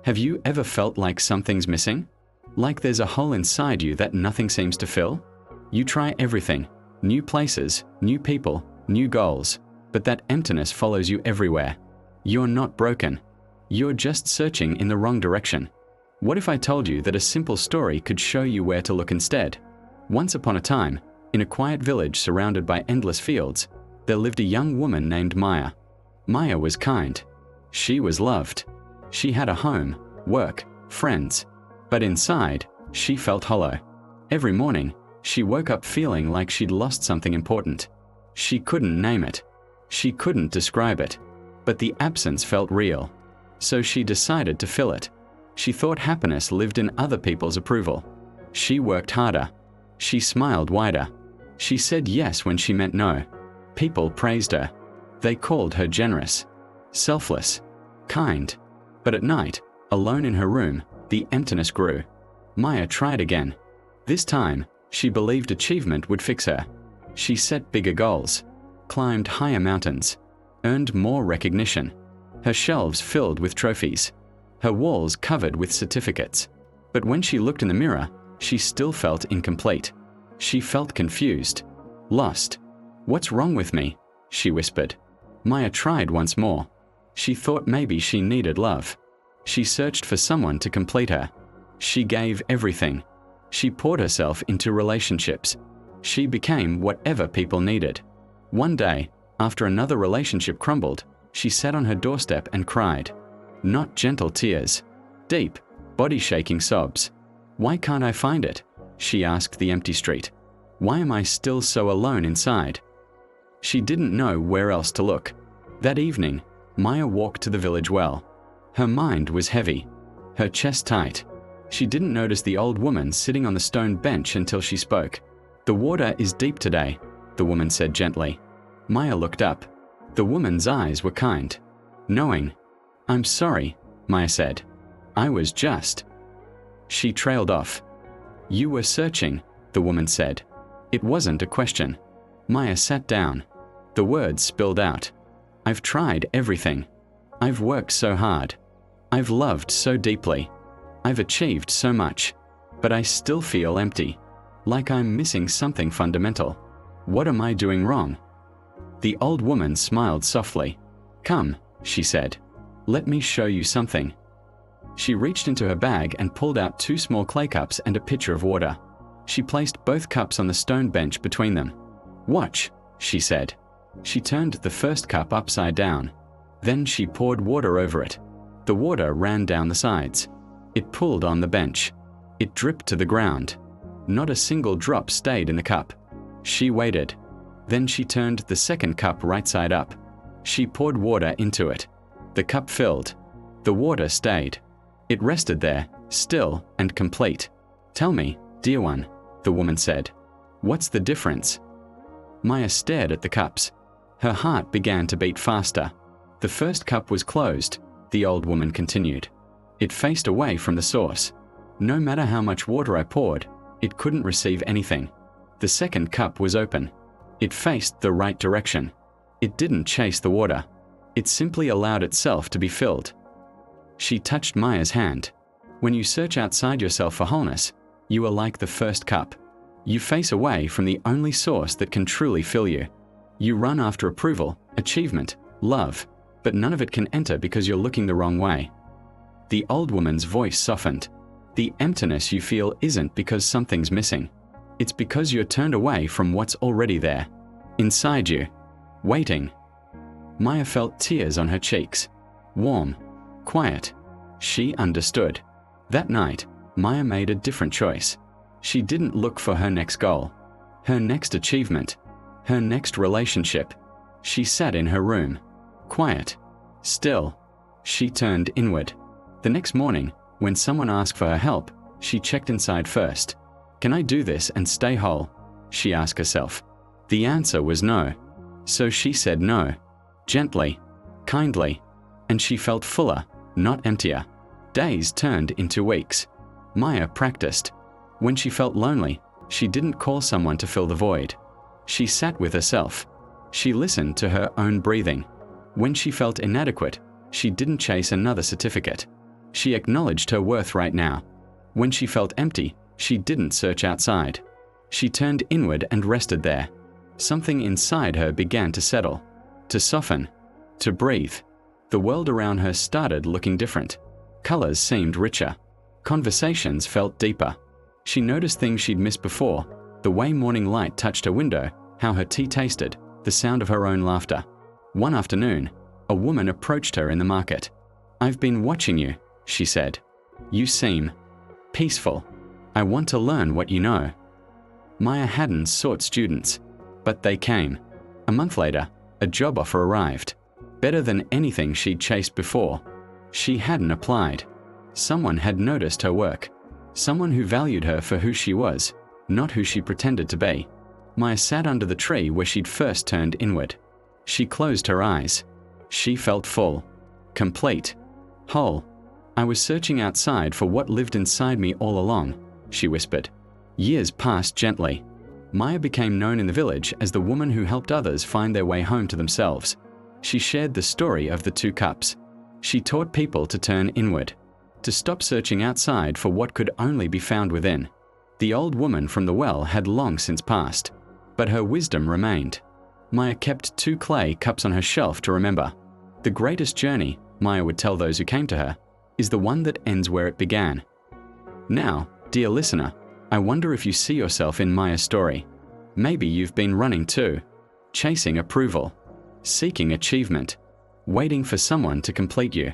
Have you ever felt like something's missing? Like there's a hole inside you that nothing seems to fill? You try everything, new places, new people, new goals, but that emptiness follows you everywhere. You're not broken. You're just searching in the wrong direction. What if I told you that a simple story could show you where to look instead? Once upon a time, in a quiet village surrounded by endless fields, there lived a young woman named Maya. Maya was kind. She was loved. She had a home, work, friends. But inside, she felt hollow. Every morning, she woke up feeling like she'd lost something important. She couldn't name it. She couldn't describe it. But the absence felt real. So she decided to fill it. She thought happiness lived in other people's approval. She worked harder. She smiled wider. She said yes when she meant no. People praised her. They called her generous, selfless, kind. But at night, alone in her room, the emptiness grew. Maya tried again. This time, she believed achievement would fix her. She set bigger goals, climbed higher mountains, earned more recognition. Her shelves filled with trophies, her walls covered with certificates. But when she looked in the mirror, she still felt incomplete. She felt confused, lost. "What's wrong with me?" she whispered. Maya tried once more. She thought maybe she needed love. She searched for someone to complete her. She gave everything. She poured herself into relationships. She became whatever people needed. One day, after another relationship crumbled, she sat on her doorstep and cried. Not gentle tears. Deep, body-shaking sobs. "Why can't I find it?" she asked the empty street. "Why am I still so alone inside?" She didn't know where else to look. That evening, Maya walked to the village well. Her mind was heavy, her chest tight. She didn't notice the old woman sitting on the stone bench until she spoke. "The water is deep today," the woman said gently. Maya looked up. The woman's eyes were kind, knowing. "I'm sorry," Maya said. "I was just..." She trailed off. "You were searching," the woman said. It wasn't a question. Maya sat down. The words spilled out. "I've tried everything. I've worked so hard. I've loved so deeply. I've achieved so much. But I still feel empty. Like I'm missing something fundamental. What am I doing wrong?" The old woman smiled softly. "Come," she said. "Let me show you something." She reached into her bag and pulled out 2 small clay cups and a pitcher of water. She placed both cups on the stone bench between them. "Watch," she said. She turned the first cup upside down. Then she poured water over it. The water ran down the sides. It pooled on the bench. It dripped to the ground. Not a single drop stayed in the cup. She waited. Then she turned the second cup right side up. She poured water into it. The cup filled. The water stayed. It rested there, still and complete. "Tell me, dear one," the woman said. "What's the difference?" Maya stared at the cups. Her heart began to beat faster. "The first cup was closed," the old woman continued. "It faced away from the source. No matter how much water I poured, it couldn't receive anything. The second cup was open. It faced the right direction. It didn't chase the water. It simply allowed itself to be filled." She touched Maya's hand. "When you search outside yourself for wholeness, you are like the first cup. You face away from the only source that can truly fill you. You run after approval, achievement, love, but none of it can enter because you're looking the wrong way." The old woman's voice softened. "The emptiness you feel isn't because something's missing. It's because you're turned away from what's already there, inside you, waiting." Maya felt tears on her cheeks. Warm, quiet. She understood. That night, Maya made a different choice. She didn't look for her next goal, her next achievement, her next relationship. She sat in her room, quiet, still. She turned inward. The next morning, when someone asked for her help, she checked inside first. "Can I do this and stay whole?" she asked herself. The answer was no. So she said no, gently, kindly, and she felt fuller, not emptier. Days turned into weeks. Maya practiced. When she felt lonely, she didn't call someone to fill the void. She sat with herself. She listened to her own breathing. When she felt inadequate, she didn't chase another certificate. She acknowledged her worth right now. When she felt empty, she didn't search outside. She turned inward and rested there. Something inside her began to settle, to soften, to breathe. The world around her started looking different. Colors seemed richer. Conversations felt deeper. She noticed things she'd missed before, the way morning light touched her window, how her tea tasted, the sound of her own laughter. One afternoon, a woman approached her in the market. "I've been watching you," she said. "You seem peaceful. I want to learn what you know." Maya hadn't sought students, but they came. A month later, a job offer arrived. Better than anything she'd chased before. She hadn't applied. Someone had noticed her work. Someone who valued her for who she was, not who she pretended to be. Maya sat under the tree where she'd first turned inward. She closed her eyes. She felt full, complete, whole. "I was searching outside for what lived inside me all along," she whispered. Years passed gently. Maya became known in the village as the woman who helped others find their way home to themselves. She shared the story of the 2 cups. She taught people to turn inward, to stop searching outside for what could only be found within. The old woman from the well had long since passed, but her wisdom remained. Maya kept 2 clay cups on her shelf to remember. The greatest journey, Maya would tell those who came to her, is the one that ends where it began. Now, dear listener, I wonder if you see yourself in Maya's story. Maybe you've been running too, chasing approval, seeking achievement, waiting for someone to complete you.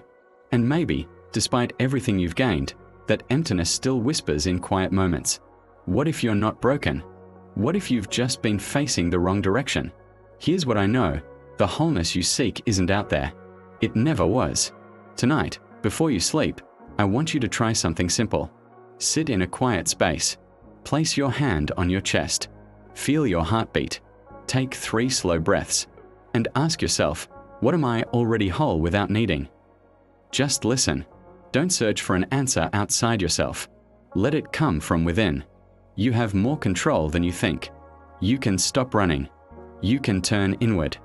And maybe, despite everything you've gained, that emptiness still whispers in quiet moments. What if you're not broken? What if you've just been facing the wrong direction? Here's what I know. The wholeness you seek isn't out there. It never was. Tonight, before you sleep, I want you to try something simple. Sit in a quiet space. Place your hand on your chest. Feel your heartbeat. Take 3 slow breaths. And ask yourself, what am I already whole without needing? Just listen. Don't search for an answer outside yourself. Let it come from within. You have more control than you think. You can stop running. You can turn inward.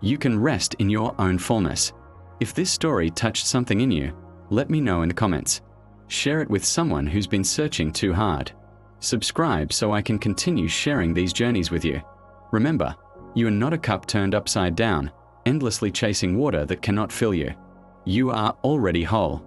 You can rest in your own fullness. If this story touched something in you, let me know in the comments. Share it with someone who's been searching too hard. Subscribe so I can continue sharing these journeys with you. Remember, you are not a cup turned upside down, endlessly chasing water that cannot fill you. You are already whole.